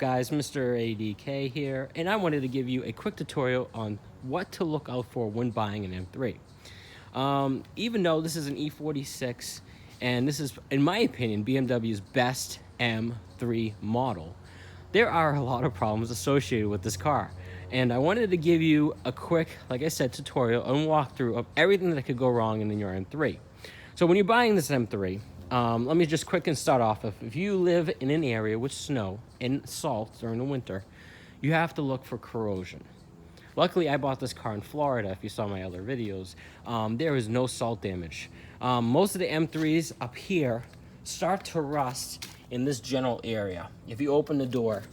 guys, Mr. ADK here, and I wanted to give you a quick tutorial on what to look out for when buying an M3. Even though this is an E46 and this is, in my opinion, BMW's best M3 model, there are a lot of problems associated with this car. And I wanted to give you a quick, like I said, tutorial and walkthrough of everything that could go wrong in your M3. So when you're buying this M3, let me just quick and start off. If you live in an area with snow and salt during the winter, you have to look for corrosion. Luckily, I bought this car in Florida. If you saw my other videos, there is no salt damage. Most of the M3s up here start to rust in this general area. If you open the door,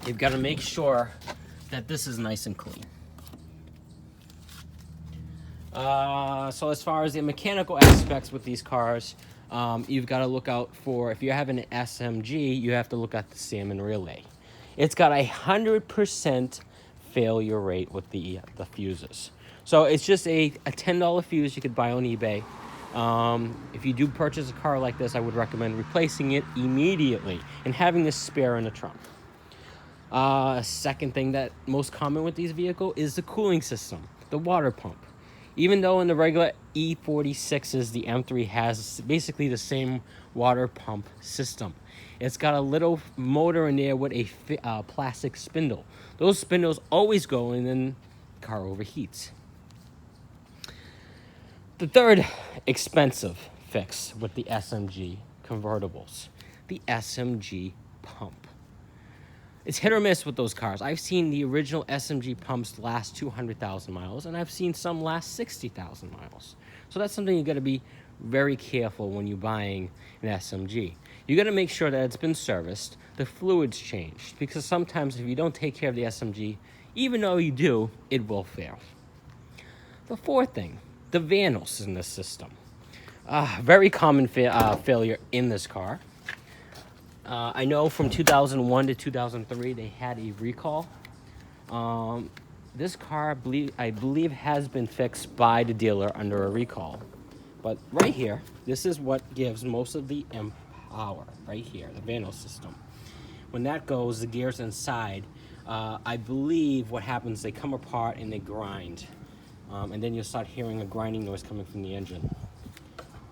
you've got to make sure that this is nice and clean. So as far as the mechanical aspects with these cars, you've got to look out for, if you're having an SMG, you have to look at the salmon relay. It's got 100% failure rate with the fuses. So it's just a $10 fuse you could buy on eBay. If you do purchase a car like this, I would recommend replacing it immediately and having a spare in the trunk. Second thing that most common with these vehicles is the cooling system, the water pump. Even though in the regular E46s, the M3 has basically the same water pump system. It's got a little motor in there with a plastic spindle. Those spindles always go and then the car overheats. The third expensive fix with the SMG convertibles, the SMG pump. It's hit or miss with those cars. I've seen the original SMG pumps last 200,000 miles, and I've seen some last 60,000 miles. So that's something you got to be very careful when you're buying an SMG. You got to make sure that it's been serviced, the fluids changed, because sometimes if you don't take care of the SMG, even though you do, it will fail. The fourth thing, the vanos in the system. Very common failure in this car. I know from 2001 to 2003 they had a recall. This car, I believe, has been fixed by the dealer under a recall. But right here, this is what gives most of the power. Right here, the vanos system. When that goes, the gears inside, I believe what happens, they come apart and they grind. And then you'll start hearing a grinding noise coming from the engine.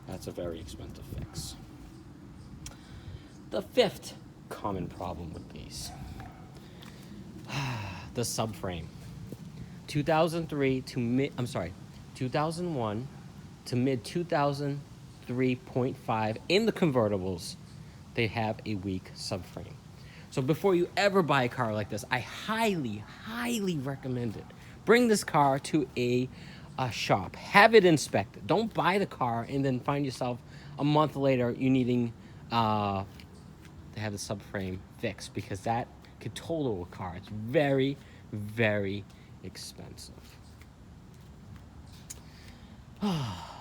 That's a very expensive fix. The fifth common problem with these, the subframe. 2001 to mid 2003.5 in the convertibles, they have a weak subframe. So before you ever buy a car like this, I highly recommend it. Bring this car to a shop, have it inspected. Don't buy the car and then find yourself a month later you needing to have the subframe fixed, because that could total a car. It's very expensive.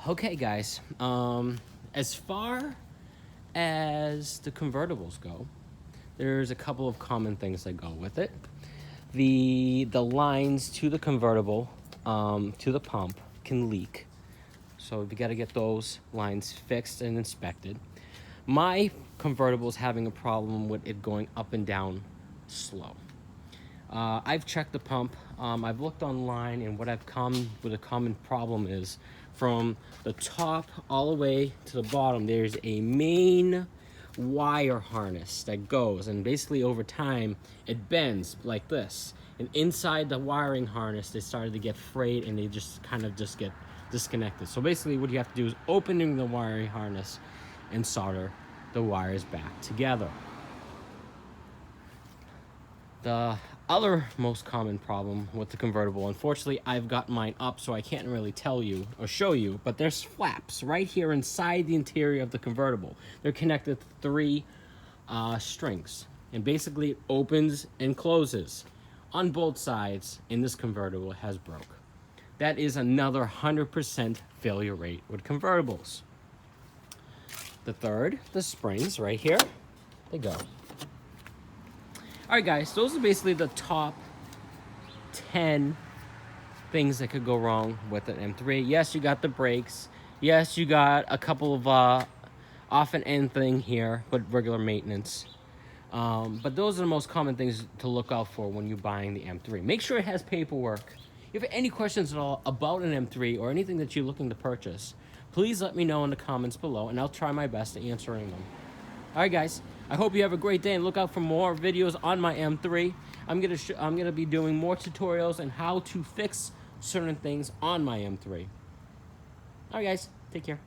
Okay, guys. As far as the convertibles go, there's a couple of common things that go with it. The lines to the convertible, to the pump, can leak. So you got to get those lines fixed and inspected. My convertible is having a problem with it going up and down slow. I've checked the pump. I've looked online, and what I've come with a common problem is from the top all the way to the bottom, there's a main wire harness that goes, and basically over time it bends like this. And inside the wiring harness, they started to get frayed and they just get disconnected. So basically what you have to do is opening the wiring harness and solder the wires back together. The other most common problem with the convertible, unfortunately I've got mine up so I can't really tell you or show you, but there's flaps right here inside the interior of the convertible. They're connected to 3 strings, and basically it opens and closes on both sides, and this convertible has broke. That is another 100% failure rate with convertibles. The third, the springs right here, they go. All right, guys, those are basically the top 10 things that could go wrong with an M3. Yes, you got the brakes. Yes, you got a couple of off and end thing here, but regular maintenance. But those are the most common things to look out for when you're buying the M3. Make sure it has paperwork. If you have any questions at all about an M3 or anything that you're looking to purchase, please let me know in the comments below, and I'll try my best at answering them. All right, guys. I hope you have a great day, and look out for more videos on my M3. I'm gonna be doing more tutorials on how to fix certain things on my M3. All right, guys. Take care.